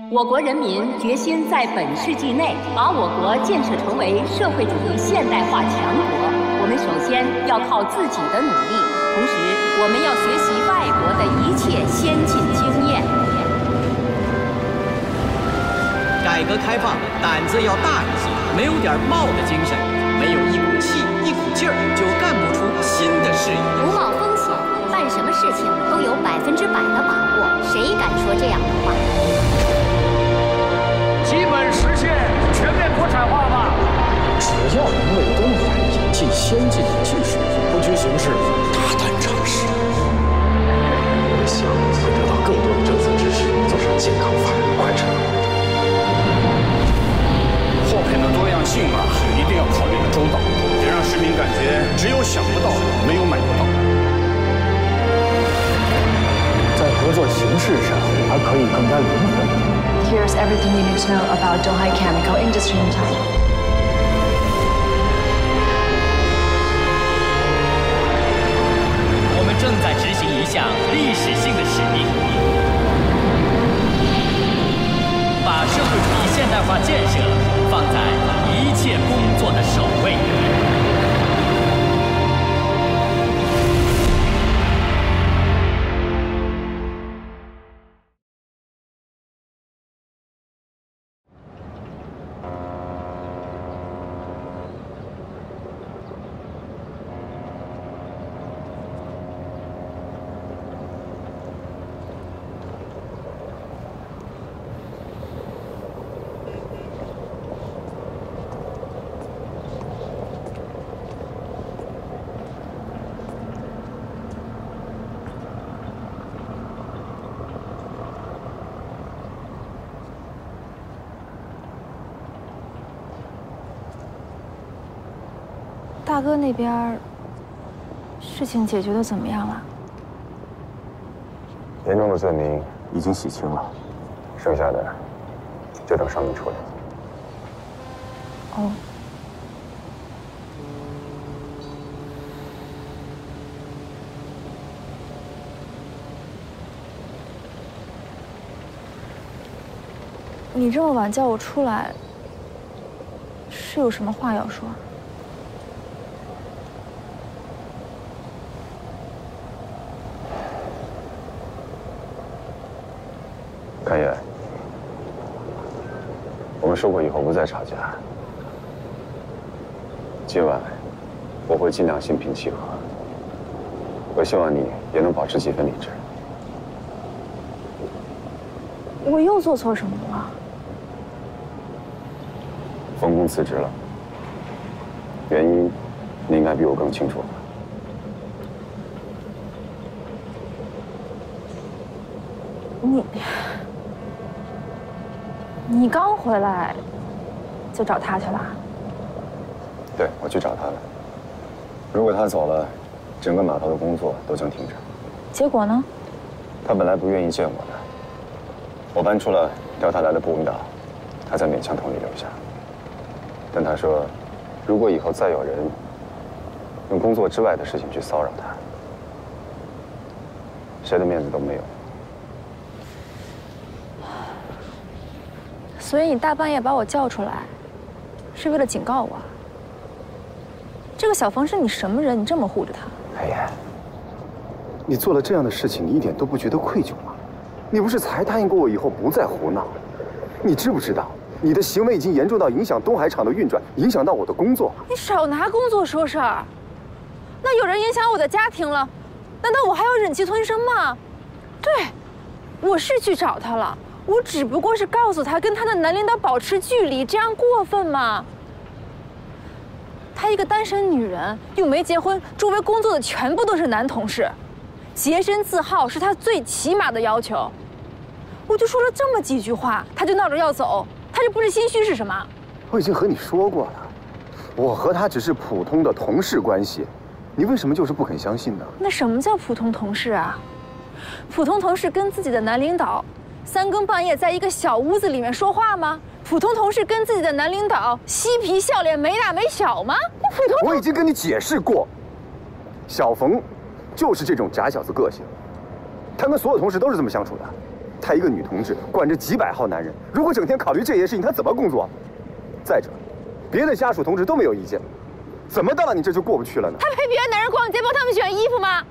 我国人民决心在本世纪内把我国建设成为社会主义现代化强国。我们首先要靠自己的努力，同时我们要学习外国的一切先进经验。改革开放胆子要大一些，没有点冒的精神，没有一股气一股劲儿，就干不出新的事业。不冒风险，办什么事情都有100%的把握，谁敢说这样的话？基本实现全面国产化吧。只要能为东海引进先进的技术，不拘形势，大胆尝试。我们想会得到更多的政策支持，走上健康发展的快车。货品的多样性嘛，一定要考虑的周到，别让市民感觉只有想不到，没有买不到。在合作形式上，还可以更加灵活。Here's everything you need to know about Donghai chemical industry in China. 我们正在执行一项历史性的使命，把社会主义现代化建设放在一切工作的首位。大哥那边事情解决的怎么样了？严重的罪名已经洗清了，剩下的就等上面处理。哦。你这么晚叫我出来，是有什么话要说？侃爷，我们说过以后不再吵架。今晚我会尽量心平气和，我希望你也能保持几分理智。我又做错什么了？冯工辞职了，原因你应该比我更清楚吧？你刚回来就找他去了？对，我去找他了。如果他走了，整个码头的工作都将停止。结果呢？他本来不愿意见我的，我搬出了调他来的布文岛，他才勉强同意留下。但他说，如果以后再有人用工作之外的事情去骚扰他，谁的面子都没有。所以你大半夜把我叫出来，是为了警告我？这个小冯是你什么人？你这么护着他？哎呀，你做了这样的事情，你一点都不觉得愧疚吗？你不是才答应过我以后不再胡闹？你知不知道，你的行为已经严重到影响东海厂的运转，影响到我的工作？你少拿工作说事儿。那有人影响我的家庭了，难道我还要忍气吞声吗？对，我是去找他了。我只不过是告诉他跟他的男领导保持距离，这样过分吗？她一个单身女人，又没结婚，周围工作的全部都是男同事，洁身自好是她最起码的要求。我就说了这么几句话，她就闹着要走，她这不是心虚是什么？我已经和你说过了，我和他只是普通的同事关系，你为什么就是不肯相信呢？那什么叫普通同事啊？普通同事跟自己的男领导3更半夜在一个小屋子里面说话吗？普通同事跟自己的男领导嬉皮笑脸没大没小吗？普通……我已经跟你解释过，小冯就是这种假小子个性，他跟所有同事都是这么相处的。她一个女同志，管着几百号男人，如果整天考虑这些事情，她怎么工作？再者，别的家属同志都没有意见，怎么到了你这就过不去了呢？她陪别的男人逛街，帮他们选衣服吗？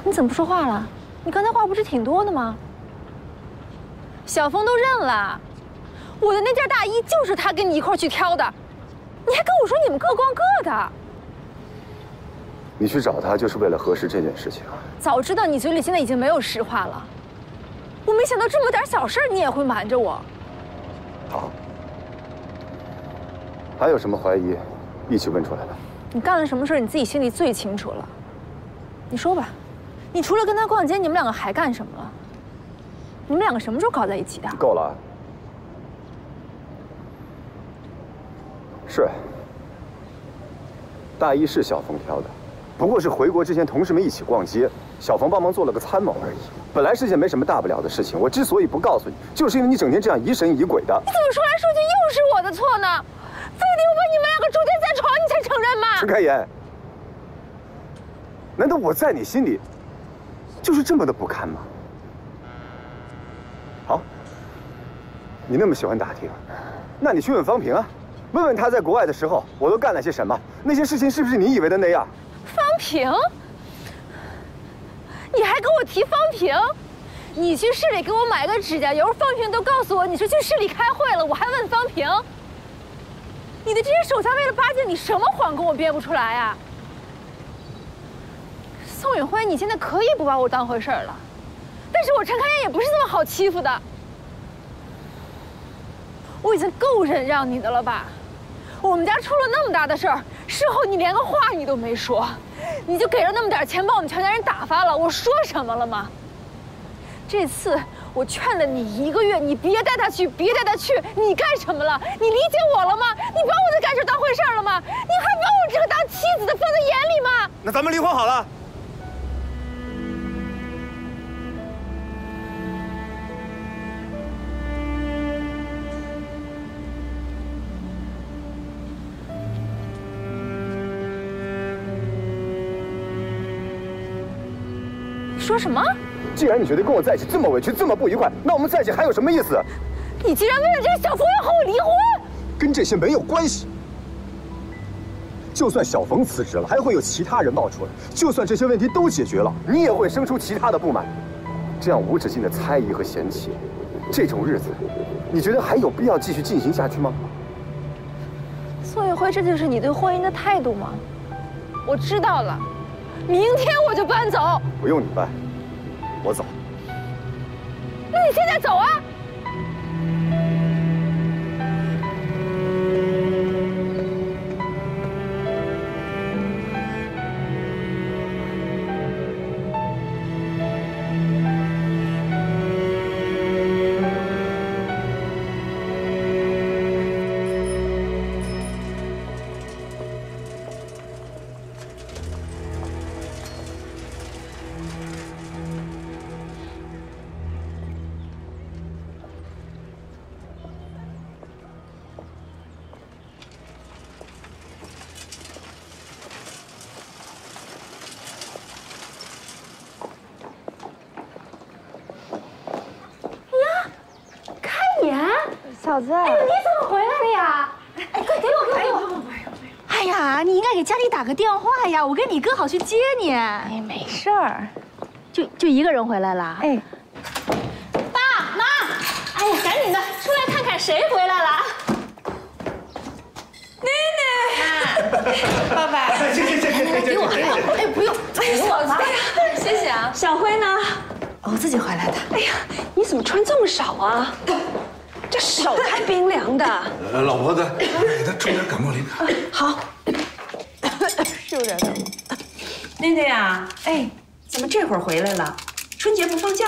你怎么不说话了？你刚才话不是挺多的吗？小峰都认了，我的那件大衣就是他跟你一块去挑的，你还跟我说你们各逛各的。你去找他就是为了核实这件事情啊？早知道你嘴里现在已经没有实话了，我没想到这么点小事你也会瞒着我。好，还有什么怀疑，一起问出来吧。你干了什么事你自己心里最清楚了，你说吧。你除了跟他逛街，你们两个还干什么了？你们两个什么时候搞在一起的？够了。是，大衣是小峰挑的，不过是回国之前同事们一起逛街，小峰帮忙做了个参谋而已。本来是件没什么大不了的事情，我之所以不告诉你，就是因为你整天这样疑神疑鬼的。你怎么说来说去又是我的错呢？非得我把你们两个捉奸在床，你才承认吗？陈开言，难道我在你心里就是这么的不堪吗？好，你那么喜欢打听，那你去问方平啊，问问他在国外的时候我都干了些什么，那些事情是不是你以为的那样？方平，你还跟我提方平？你去市里给我买个指甲油，方平都告诉我你是去市里开会了，我还问方平？你的这些手下为了巴结你，什么谎跟我编不出来啊？宋允辉，你现在可以不把我当回事儿了，但是我陈开言也不是这么好欺负的。我已经够忍让你的了吧？我们家出了那么大的事儿，事后你连个话你都没说，你就给了那么点钱把我们全家人打发了，我说什么了吗？这次我劝了你1个月，你别带他去，别带他去，你干什么了？你理解我了吗？你把我的感受当回事儿了吗？你还把我这个当妻子的放在眼里吗？那咱们离婚好了。说什么？既然你觉得跟我在一起这么委屈，这么不愉快，那我们在一起还有什么意思？你竟然为了这个小峰要和我离婚？跟这些没有关系。就算小冯辞职了，还会有其他人冒出来。就算这些问题都解决了，你也会生出其他的不满。这样无止境的猜疑和嫌弃，这种日子，你觉得还有必要继续进行下去吗？宋运辉，这就是你对婚姻的态度吗？我知道了，明天我就搬走。不用你搬，我走。那你现在走啊！嫂子，哎，你怎么回来了呀？哎，快给我，给我！哎呀，你应该给家里打个电话呀，我跟你哥好去接你。哎，没事儿，就一个人回来了。哎，爸妈，哎呀，赶紧的，出来看看谁回来了。奶奶，爸爸，给我，哎，不用，哎，嫂子，哎呀，谢谢啊。小辉呢？我自己回来的。哎呀，你怎么穿这么少啊？这手还冰凉的。老婆子，给他冲点感冒灵。好，是有点冷。奶奶呀，哎，怎么这会儿回来了？春节不放假？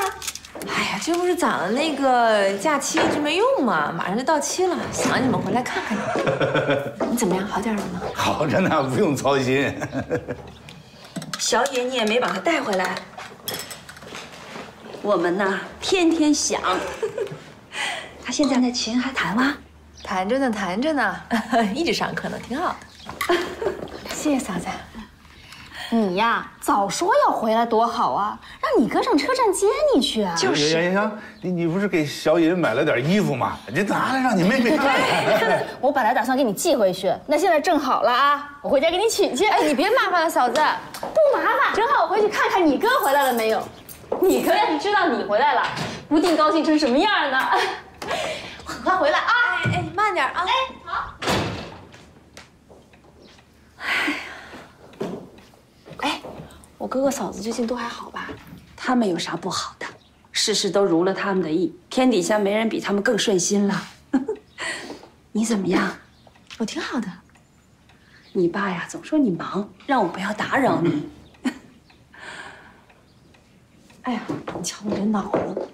哎呀，这不是攒了那个假期一直没用嘛，马上就到期了，想你们回来看看你。你怎么样，好点了吗？好着呢，不用操心。小野你也没把他带回来，我们呐天天想。他现在那琴还弹吗？弹着呢，弹着呢，一直上课呢，挺好的。谢谢嫂子。你呀，早说要回来多好啊！让你哥上车站接你去啊！就是。行，你不是给小尹买了点衣服吗？你拿来让你妹妹看看。我本来打算给你寄回去，那现在正好了啊，我回家给你取去。哎，你别麻烦了，嫂子。不麻烦，正好我回去看看你哥回来了没有。你哥要是知道你回来了，不定高兴成什么样呢。我很快回来啊！哎，慢点啊！哎，好。哎，我哥哥嫂子最近都还好吧？他们有啥不好的？事事都如了他们的意，天底下没人比他们更顺心了。你怎么样？我挺好的。你爸呀，总说你忙，让我不要打扰你。哎呀，你瞧我这脑子，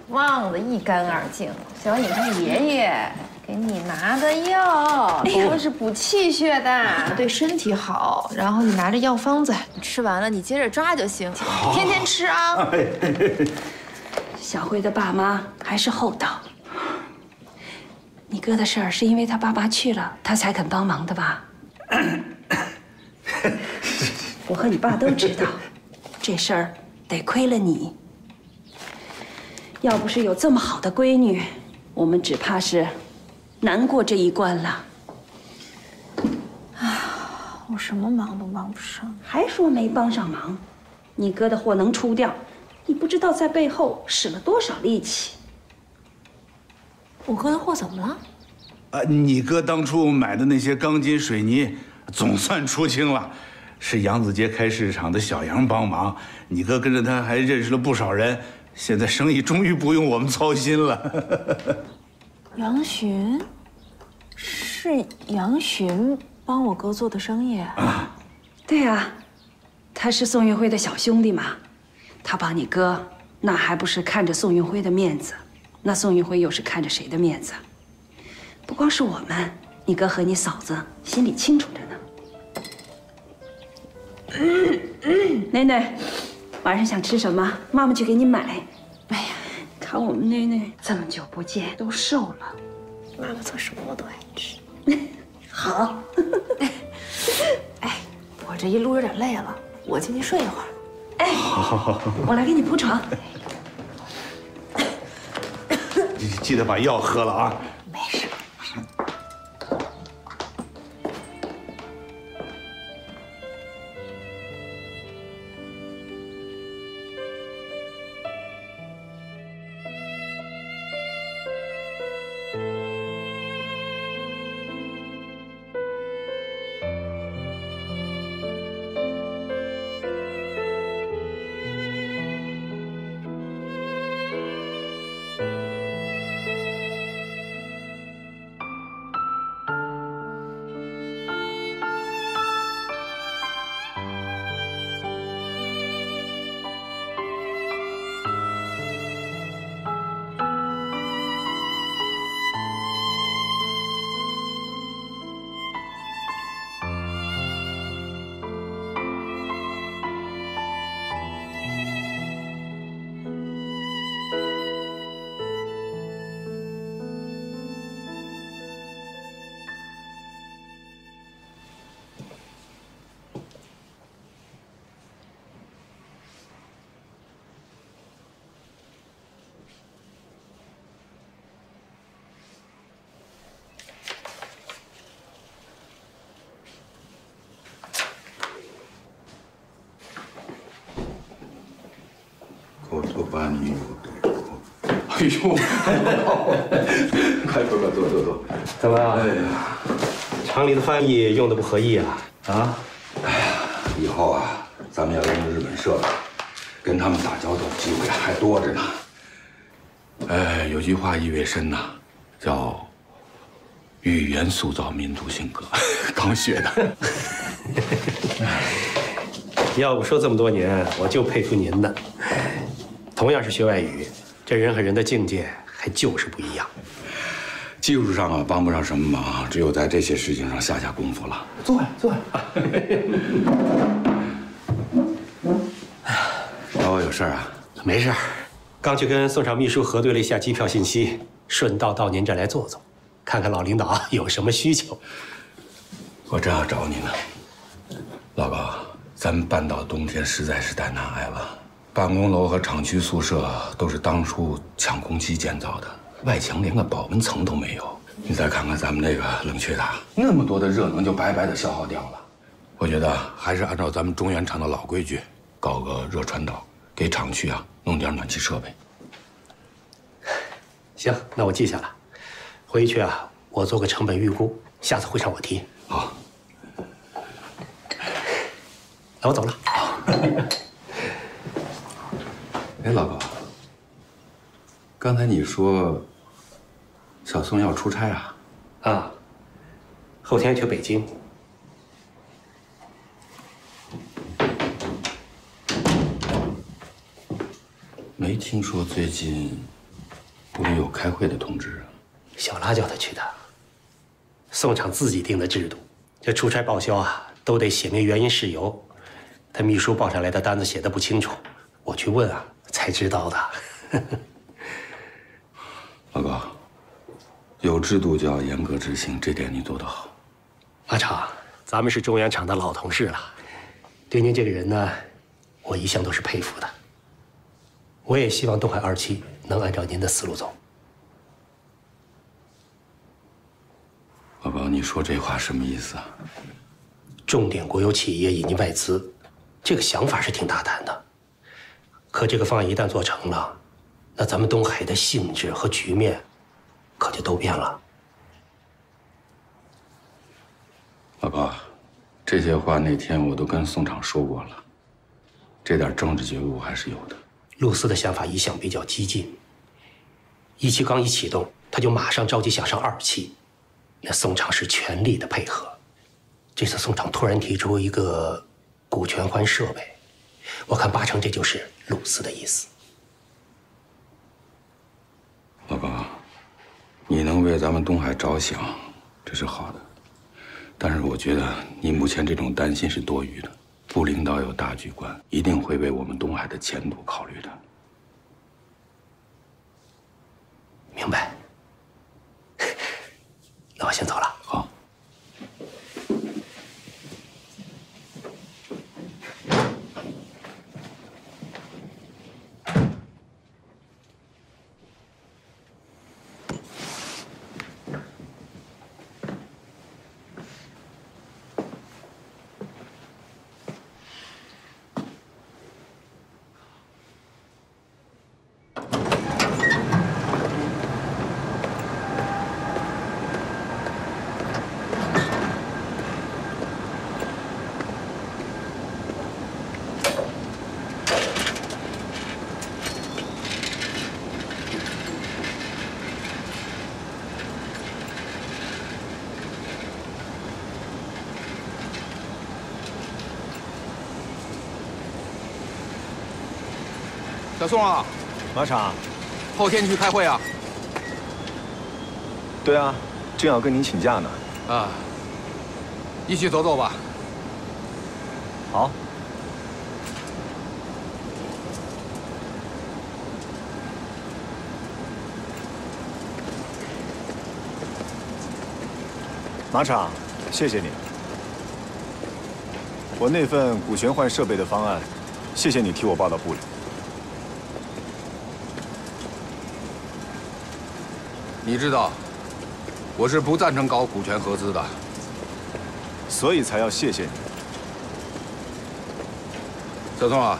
忘得一干二净。小尹他爷爷给你拿的药，说是补气血的，对身体好。然后你拿着药方子，你吃完了你接着抓就行，天天吃啊。小辉的爸妈还是厚道。你哥的事儿是因为他爸爸去了，他才肯帮忙的吧？我和你爸都知道，这事儿得亏了你。要不是有这么好的闺女，我们只怕是难过这一关了。我什么忙都帮不上，还说没帮上忙？你哥的货能出掉，你不知道在背后使了多少力气。我哥的货怎么了？你哥当初买的那些钢筋水泥，总算出清了。是杨子杰开市场的小杨帮忙，你哥跟着他还认识了不少人，现在生意终于不用我们操心了。杨巡，是杨巡帮我哥做的生意啊？对呀，他是宋运辉的小兄弟嘛，他帮你哥，那还不是看着宋运辉的面子？那宋运辉又是看着谁的面子？不光是我们，你哥和你嫂子心里清楚着呢。奶奶，晚上想吃什么？妈妈去给你买。哎呀，看我们奶奶这么久不见，都瘦了。妈妈做什么我都爱吃。好。哎，我这一路有点累了，我进去睡一会儿。哎，好，我来给你铺床。记得把药喝了啊。没事。把你，哎呦，快坐。怎么样？厂里的翻译用的不合意啊？啊？哎呀，以后啊，咱们要用日本社了，跟他们打交道机会还多着呢。有句话意味深呐，叫“语言塑造民族性格”，刚学的。要不说这么多年，我就佩服您呢。同样是学外语，这人和人的境界还就是不一样。技术上啊，帮不上什么忙，只有在这些事情上下功夫了。坐呀。找我有事啊？没事，刚去跟宋厂秘书核对了一下机票信息，顺道到您这儿来坐坐，看看老领导有什么需求。我正要找你呢，老高，咱们半岛冬天实在是太难挨了。办公楼和厂区宿舍都是当初抢攻击建造的，外墙连个保温层都没有。你再看看咱们那个冷却塔，那么多的热能就白白的消耗掉了。我觉得还是按照咱们中原厂的老规矩，搞个热传导，给厂区啊弄点暖气设备。行，那我记下了，回去啊我做个成本预估，下次会上我提。好。那我走了。哎，老高，刚才你说小宋要出差啊？啊，后天去北京。没听说最近部里有开会的通知啊？小拉叫他去的。宋厂自己定的制度，这出差报销啊，都得写明原因事由。他秘书报上来的单子写的不清楚，我去问啊，才知道的。老高，有制度就要严格执行，这点你做得好。马厂，咱们是中原厂的老同事了，对您这个人呢，我一向都是佩服的。我也希望东海2期能按照您的思路走。老高，你说这话什么意思啊？重点国有企业引进外资，这个想法是挺大胆的。可这个方案一旦做成了，那咱们东海的性质和局面可就都变了。老高，这些话那天我都跟宋厂说过了，这点政治觉悟还是有的。陆思的想法一向比较激进，1期刚一启动，他就马上着急想上2期，那宋厂是全力的配合。这次宋厂突然提出一个股权换设备，我看8成这就是陆思的意思。老高，你能为咱们东海着想，这是好的，但是我觉得你目前这种担心是多余的。部领导有大局观，一定会为我们东海的前途考虑的。明白。那我先走了。好。小宋啊，马厂，后天去开会啊？对啊，正要跟您请假呢。啊，一起走走吧。好。马厂，谢谢你。我那份股权换设备的方案，谢谢你替我报到部里。你知道，我是不赞成搞股权合资的，所以才要谢谢你。小宋啊，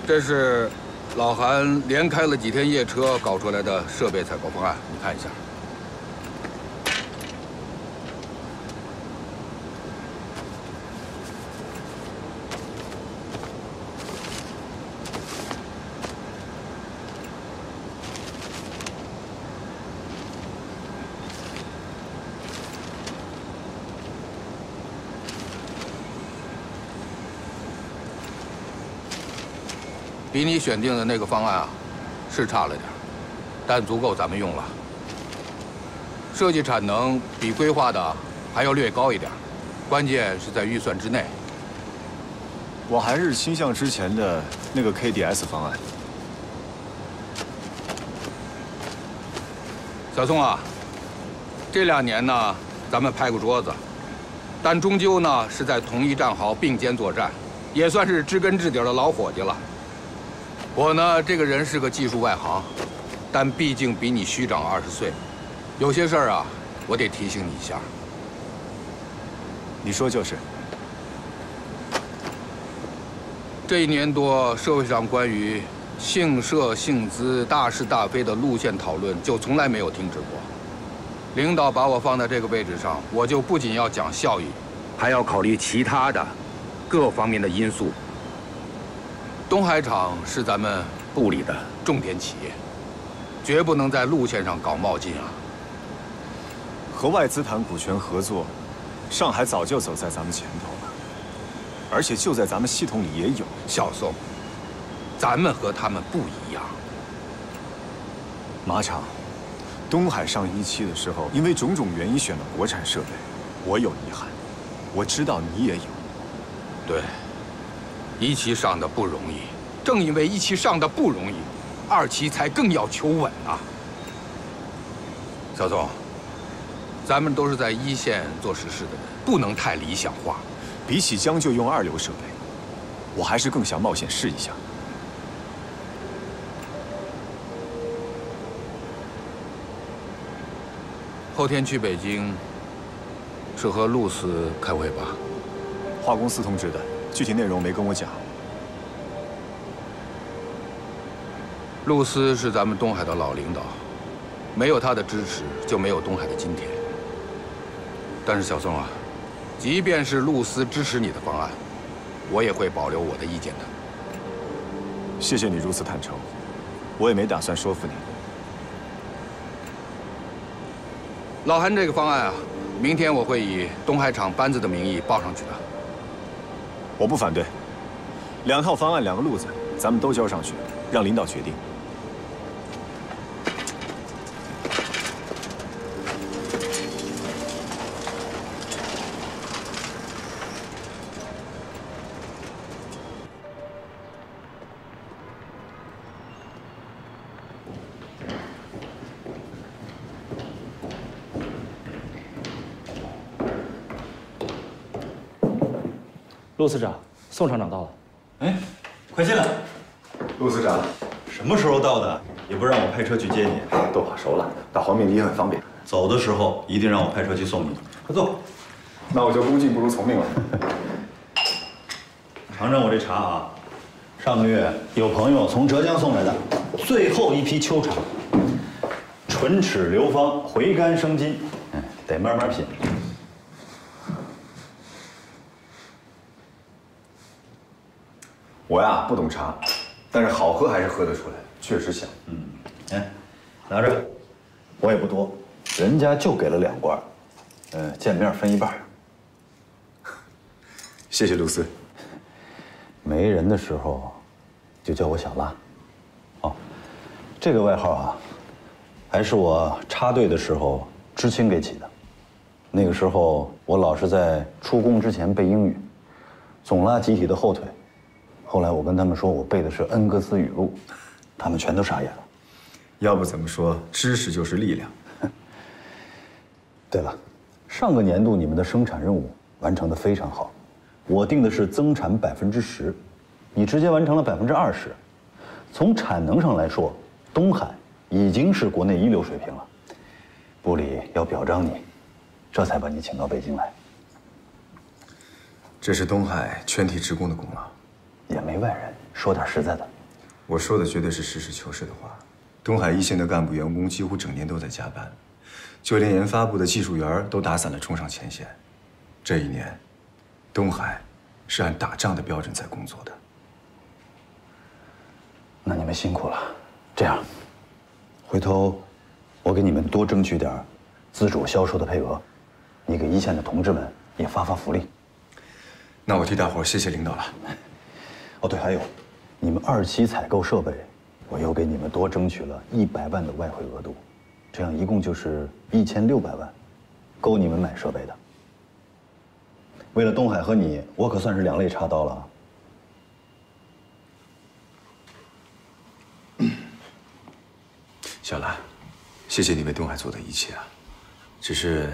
这是老韩连开了几天夜车搞出来的设备采购方案，你看一下。比你选定的那个方案啊，是差了点，但足够咱们用了。设计产能比规划的还要略高一点，关键是在预算之内。我还是倾向之前的那个 KDS 方案。小宋啊，这2年呢，咱们拍过桌子，但终究呢是在同一战壕并肩作战，也算是知根知底的老伙计了。我呢，这个人是个技术外行，但毕竟比你虚长20岁，有些事儿啊，我得提醒你一下。你说就是。这1年多，社会上关于姓社姓资、大是大非的路线讨论就从来没有停止过。领导把我放在这个位置上，我就不仅要讲效益，还要考虑其他的各方面的因素。东海厂是咱们部里的重点企业，绝不能在路线上搞冒进啊！和外资谈股权合作，上海早就走在咱们前头了，而且就在咱们系统里也有。小宋，咱们和他们不一样。马厂，东海上1期的时候，因为种种原因选了国产设备，我有遗憾，我知道你也有。对，1期上的不容易，正因为1期上的不容易，2期才更要求稳啊。小宋，咱们都是在1线做实事的人，不能太理想化。比起将就用2流设备，我还是更想冒险试一下。后天去北京，是和陆司开会吧？华公司通知的，具体内容没跟我讲。陆司是咱们东海的老领导，没有他的支持，就没有东海的今天。但是小宋啊，即便是陆司支持你的方案，我也会保留我的意见的。谢谢你如此坦诚，我也没打算说服你。老韩这个方案啊，明天我会以东海厂班子的名义报上去的。我不反对，2套方案2个路子，咱们都交上去，让领导决定。陆司长，宋厂长到了。哎，快进来。陆司长，什么时候到的？也不让我派车去接你。都跑熟了，到黄面里也很方便。走的时候一定让我派车去送你。快坐。那我就恭敬不如从命了。尝尝我这茶啊，上个月有朋友从浙江送来的，最后一批秋茶，唇齿流芳，回甘生津，得慢慢品。我呀不懂茶，但是好喝还是喝得出来，确实香。哎，拿着，我也不多，人家就给了2罐，见面分一半。谢谢陆司。没人的时候，就叫我小拉。哦，这个外号啊，还是我插队的时候知青给起的。那个时候我老是在出工之前背英语，总拉集体的后腿。后来我跟他们说我背的是恩格斯语录，他们全都傻眼了。要不怎么说知识就是力量？对了，上个年度你们的生产任务完成得非常好，我定的是增产10%，你直接完成了20%。从产能上来说，东海已经是国内1流水平了。部里要表彰你，这才把你请到北京来。这是东海全体职工的功劳。也没外人，说点实在的。我说的绝对是实事求是的话。东海1线的干部员工几乎整年都在加班，就连研发部的技术员都打散了冲上前线。这1年，东海是按打仗的标准在工作的。那你们辛苦了。这样，回头我给你们多争取点自主销售的配额，你给1线的同志们也发发福利。那我替大伙谢谢领导了。哦，对，还有，你们2期采购设备，我又给你们多争取了100万的外汇额度，这样一共就是1600万，够你们买设备的。为了东海和你，我可算是2肋插刀了。小兰，谢谢你为东海做的一切啊，只是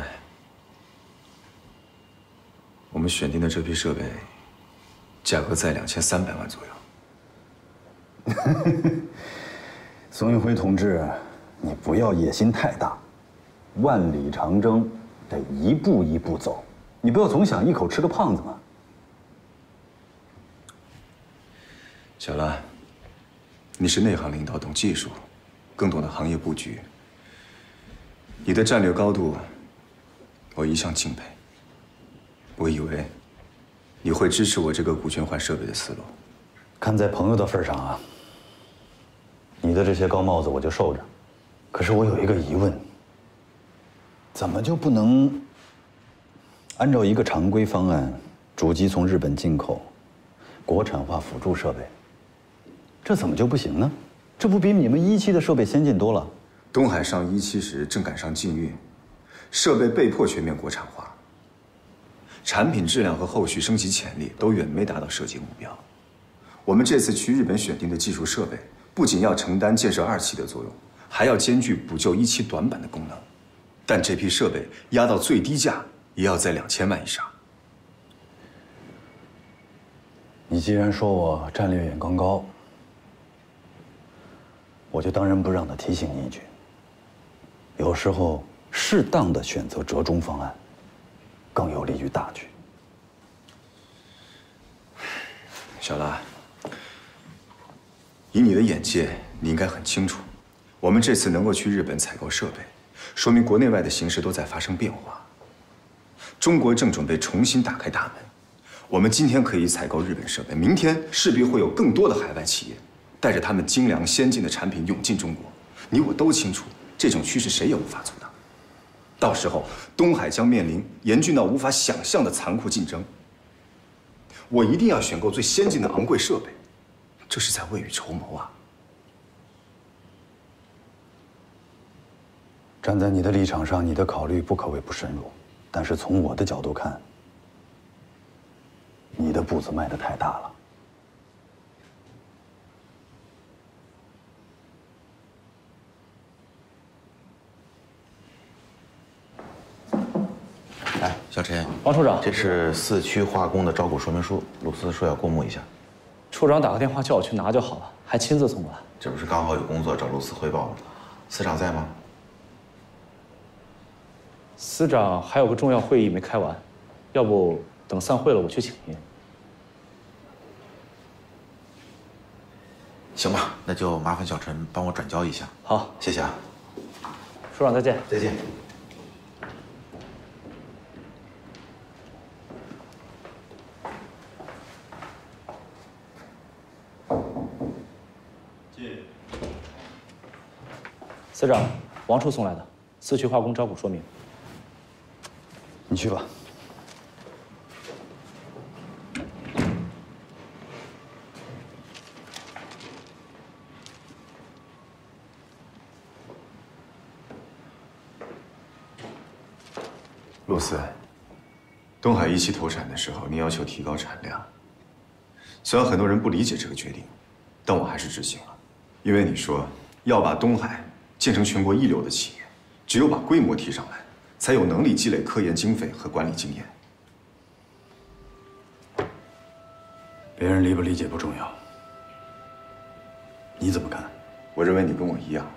我们选定的这批设备，价格在2300万左右。宋运辉同志，你不要野心太大，万里长征得一步一步走，你不要总想一口吃个胖子嘛。小兰，你是内行领导，懂技术，更懂得行业布局。你的战略高度，我一向敬佩。我以为你会支持我这个股权换设备的思路。看在朋友的份上啊，你的这些高帽子我就受着。可是我有一个疑问，怎么就不能按照一个常规方案，主机从日本进口，国产化辅助设备？这怎么就不行呢？这不比你们1期的设备先进多了？东海上1期时正赶上禁运，设备被迫全面国产化。产品质量和后续升级潜力都远没达到设计目标。我们这次去日本选定的技术设备，不仅要承担建设2期的作用，还要兼具补救1期短板的功能。但这批设备压到最低价，也要在2000万以上。你既然说我战略眼光高，我就当仁不让地提醒你一句：有时候适当的选择折中方案，更有利于大局。小拉，以你的眼界，你应该很清楚，我们这次能够去日本采购设备，说明国内外的形势都在发生变化。中国正准备重新打开大门，我们今天可以采购日本设备，明天势必会有更多的海外企业带着他们精良先进的产品涌进中国。你我都清楚，这种趋势谁也无法阻挡。到时候，东海将面临严峻到无法想象的残酷竞争。我一定要选购最先进的昂贵设备，这是在未雨绸缪啊！站在你的立场上，你的考虑不可谓不深入，但是从我的角度看，你的步子迈得太大了。哎，小陈，王处长，这是4区化工的招股说明书，鲁斯说要过目一下。处长打个电话叫我去拿就好了，还亲自送过来。这不是刚好有工作找鲁斯汇报吗？司长在吗？司长还有个重要会议没开完，要不等散会了我去请您。行吧，那就麻烦小陈帮我转交一下。好，谢谢啊。处长再见。再见。司长，王处送来的4区化工招股说明。你去吧。陆斯，东海1期投产的时候，你要求提高产量。虽然很多人不理解这个决定，但我还是执行了，因为你说要把东海建成全国一流的企业，只有把规模提上来，才有能力积累科研经费和管理经验。别人理不理解不重要，你怎么看？我认为你跟我一样，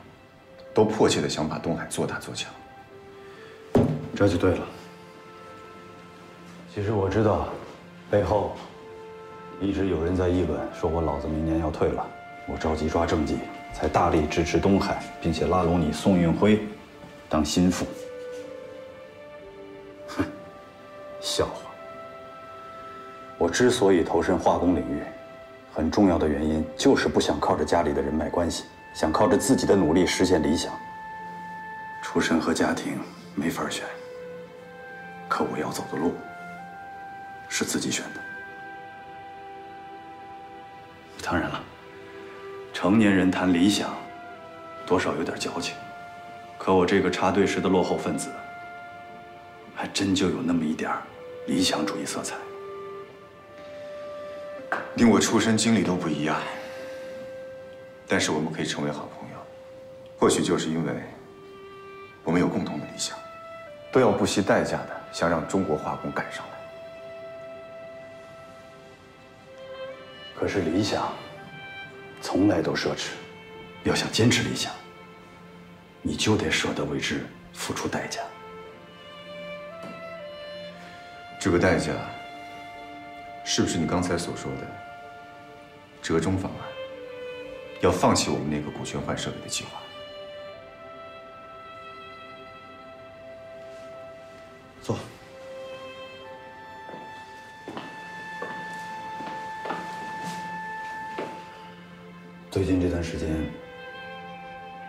都迫切的想把东海做大做强。这就对了。其实我知道，背后一直有人在议论，说我老子明年要退了，我着急抓政绩，才大力支持东海，并且拉拢你宋运辉当心腹。哼，笑话！我之所以投身化工领域，很重要的原因就是不想靠着家里的人脉关系，想靠着自己的努力实现理想。出身和家庭没法选，可我要走的路是自己选的。当然了，成年人谈理想，多少有点矫情。可我这个插队式的落后分子，还真就有那么一点理想主义色彩。你我出身经历都不一样，但是我们可以成为好朋友。或许就是因为我们有共同的理想，都要不惜代价的想让中国化工赶上来。可是理想从来都奢侈，要想坚持理想，你就得舍得为之付出代价。这个代价，是不是你刚才所说的折中方案？要放弃我们那个股权换设备的计划？坐。最近这段时间，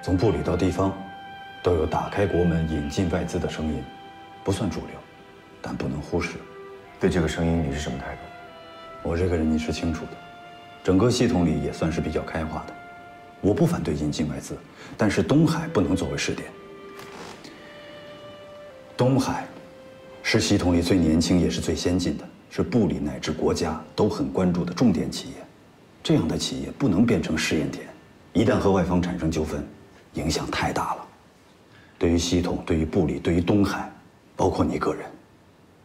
从部里到地方，都有打开国门、引进外资的声音，不算主流，但不能忽视。对这个声音，你是什么态度？我这个人你是清楚的，整个系统里也算是比较开化的。我不反对引进外资，但是东海不能作为试点。东海是系统里最年轻也是最先进的，是部里乃至国家都很关注的重点企业。这样的企业不能变成试验田，一旦和外方产生纠纷，影响太大了。对于系统、对于部里、对于东海，包括你个人，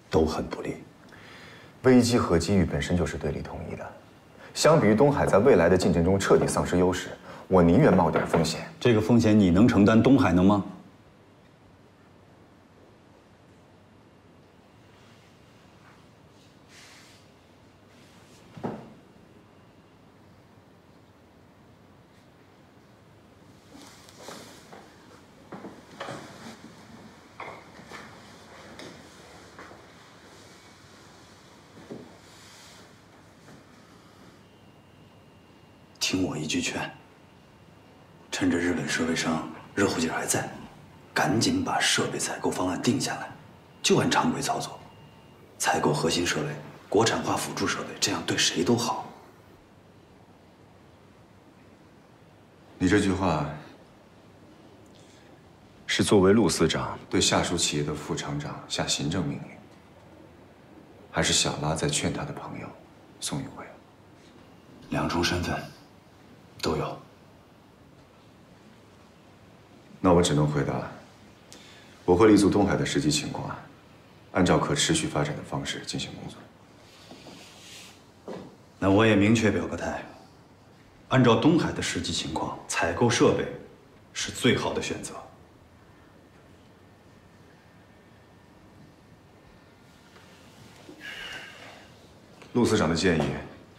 都很不利。危机和机遇本身就是对立统一的。相比于东海在未来的竞争中彻底丧失优势，我宁愿冒点风险。这个风险你能承担，东海能吗？听我一句劝，趁着日本设备商热乎劲还在，赶紧把设备采购方案定下来，就按常规操作，采购核心设备，国产化辅助设备，这样对谁都好。你这句话是作为陆司长对下属企业的副厂长下行政命令，还是小拉在劝他的朋友宋运辉？两重身份都有。那我只能回答，我会立足东海的实际情况，按照可持续发展的方式进行工作。那我也明确表个态，按照东海的实际情况，采购设备是最好的选择。陆司长的建议，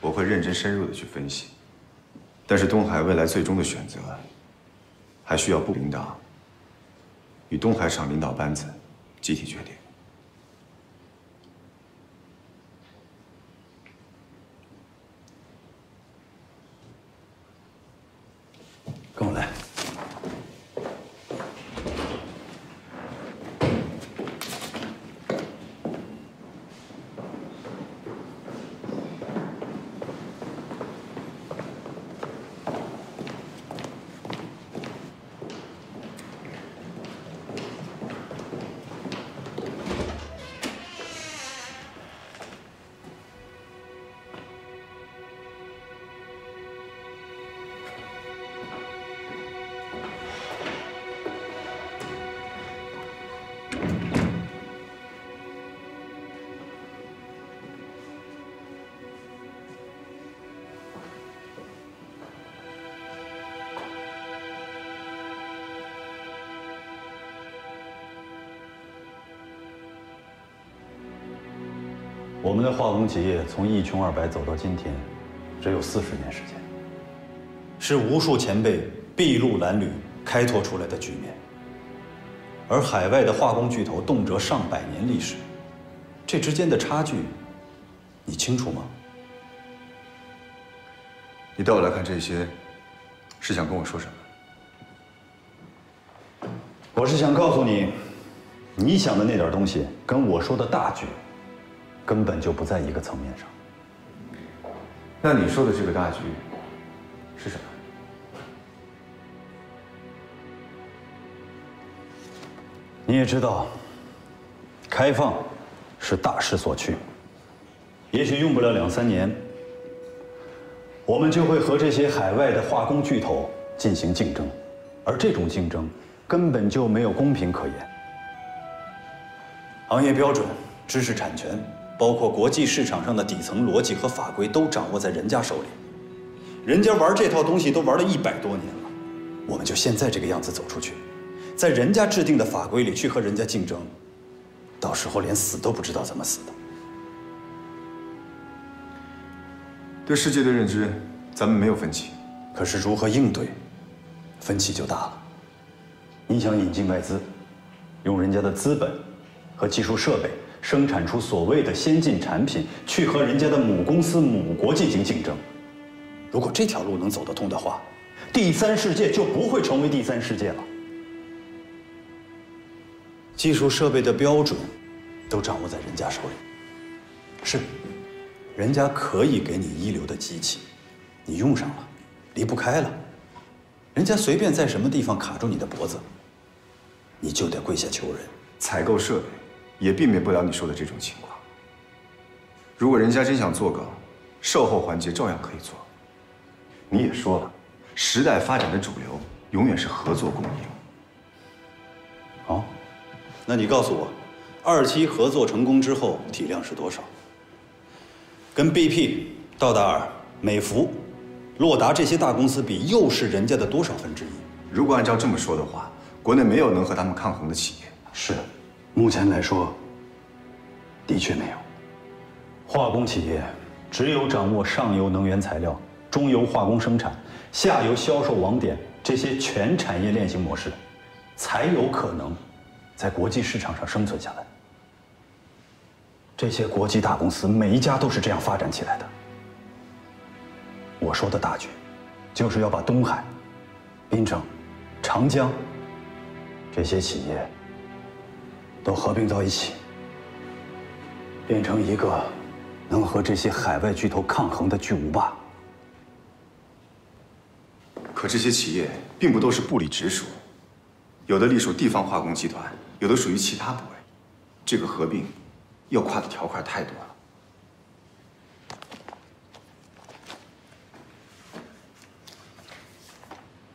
我会认真深入的去分析。但是东海未来最终的选择，还需要部领导与东海厂领导班子集体决定。跟我来。我们的化工企业从一穷二白走到今天，只有40年时间，是无数前辈筚路蓝缕开拓出来的局面。而海外的化工巨头动辄上百年历史，这之间的差距，你清楚吗？你带我来看这些，是想跟我说什么？我是想告诉你，你想的那点东西跟我说的大局根本就不在一个层面上。那你说的这个大局是什么？你也知道，开放是大势所趋，也许用不了2、3年，我们就会和这些海外的化工巨头进行竞争，而这种竞争根本就没有公平可言。行业标准、知识产权、包括国际市场上的底层逻辑和法规都掌握在人家手里。人家玩这套东西都玩了100多年了，我们就现在这个样子走出去，在人家制定的法规里去和人家竞争，到时候连死都不知道怎么死的。对世界的认知，咱们没有分歧，可是如何应对，分歧就大了。你想引进外资，用人家的资本和技术设备生产出所谓的先进产品，去和人家的母公司、母国进行竞争。如果这条路能走得通的话，第三世界就不会成为第三世界了。技术设备的标准都掌握在人家手里，是，人家可以给你一流的机器，你用上了，离不开了，人家随便在什么地方卡住你的脖子，你就得跪下求人。采购设备也避免不了你说的这种情况。如果人家真想做个售后环节，照样可以做。你也说了，时代发展的主流永远是合作共赢。好，那你告诉我，2期合作成功之后体量是多少？跟 BP、道达尔、美孚、洛达这些大公司比，又是人家的多少分之一？如果按照这么说的话，国内没有能和他们抗衡的企业。是，目前来说，的确没有。化工企业只有掌握上游能源材料、中游化工生产、下游销售网点这些全产业链型模式，才有可能在国际市场上生存下来。这些国际大公司每一家都是这样发展起来的。我说的大局，就是要把东海、滨城、长江这些企业都合并到一起，变成一个能和这些海外巨头抗衡的巨无霸。可这些企业并不都是部里直属，有的隶属地方化工集团，有的属于其他部委。这个合并要跨的条块太多了。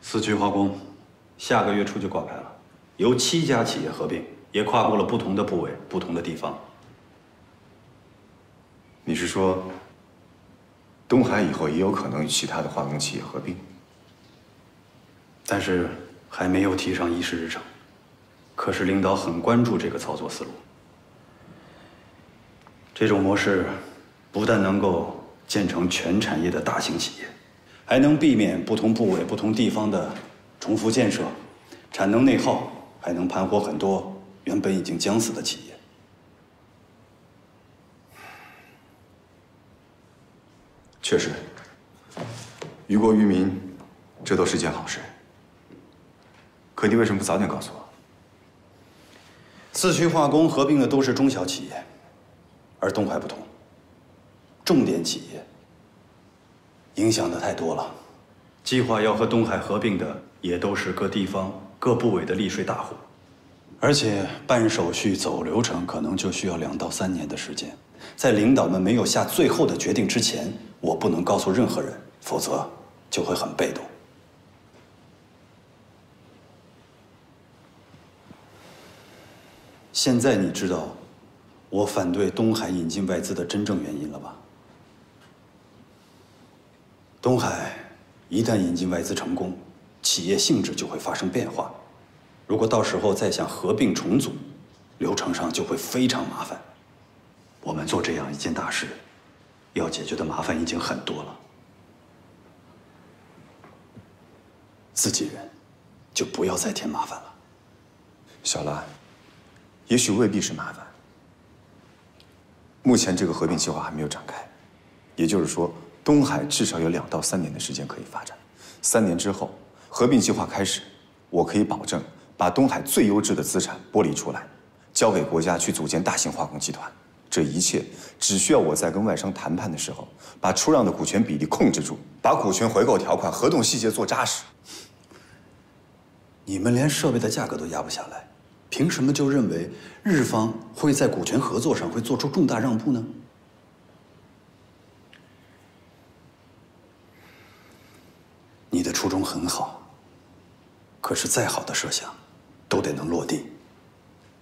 4区化工下个月初就挂牌了，由7家企业合并，也跨过了不同的部委、不同的地方。你是说，东海以后也有可能与其他的化工企业合并？但是还没有提上议事日程。可是领导很关注这个操作思路。这种模式不但能够建成全产业的大型企业，还能避免不同部委、不同地方的重复建设，产能内耗，还能盘活很多原本已经僵死的企业。确实，于国于民，这都是件好事。可你为什么不早点告诉我？4区化工合并的都是中小企业，而东海不同，重点企业影响的太多了。计划要和东海合并的也都是各地方各部委的利税大户，而且办手续、走流程可能就需要2到3年的时间。在领导们没有下最后的决定之前，我不能告诉任何人，否则就会很被动。现在你知道我反对东海引进外资的真正原因了吧？东海一旦引进外资成功，企业性质就会发生变化。如果到时候再想合并重组，流程上就会非常麻烦。我们做这样一件大事，要解决的麻烦已经很多了。自己人就不要再添麻烦了。小兰，也许未必是麻烦。目前这个合并计划还没有展开，也就是说，东海至少有2到3年的时间可以发展。3年之后，合并计划开始，我可以保证把东海最优质的资产剥离出来，交给国家去组建大型化工集团。这一切只需要我在跟外商谈判的时候，把出让的股权比例控制住，把股权回购条款、合同细节做扎实。你们连设备的价格都压不下来，凭什么就认为日方会在股权合作上会做出重大让步呢？你的初衷很好，可是再好的设想，都得能落地。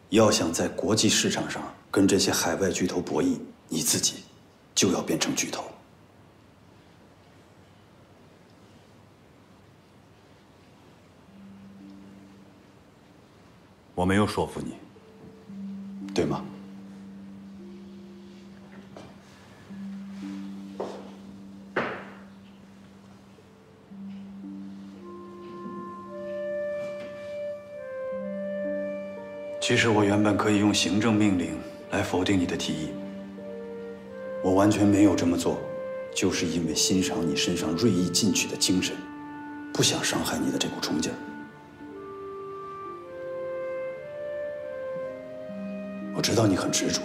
要想在国际市场上跟这些海外巨头博弈，你自己就要变成巨头。我没有说服你，对吗？其实我原本可以用行政命令来否定你的提议，我完全没有这么做，就是因为欣赏你身上锐意进取的精神，不想伤害你的这股冲劲儿。我知道你很执着，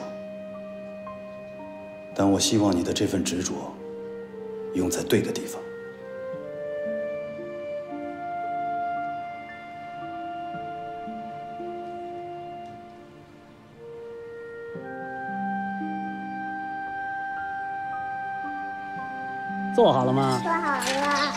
但我希望你的这份执着用在对的地方。做好了吗？做好了。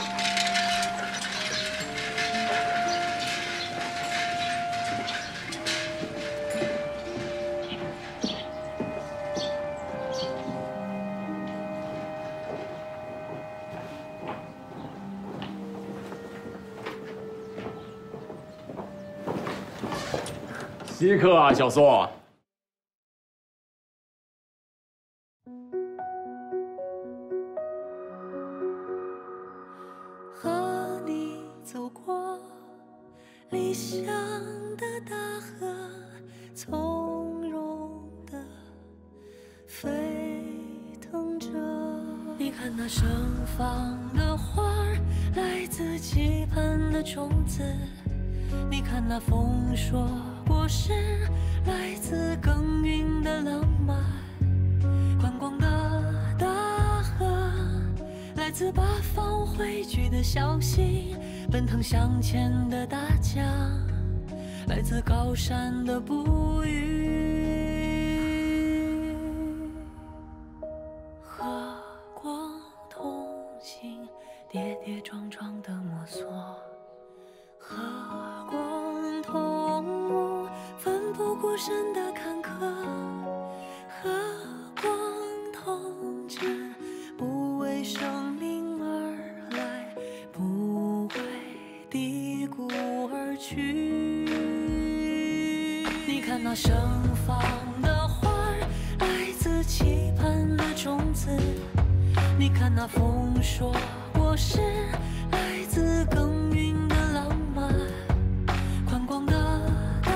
稀客啊，小苏。和你走过理想的大河，从容的飞腾着。你看那盛放的花儿，来自期盼的种子。你看那丰硕果实，来自耕耘的浪漫。宽广的大河，来自八方汇聚的消息，奔腾向前的大江，来自高山的哺育。和光同行，跌跌撞撞的摸索。和光同舞，奋不顾身的坎坷。和光同志，不为生命而来，不为低谷而去。你看那盛放的花儿，来自期盼的种子。你看那丰硕果实，来自耕耘的浪漫。宽广的大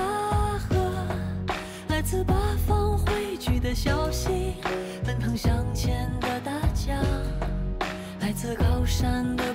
河，来自八方汇聚的消息，奔腾向前的大江，来自高山的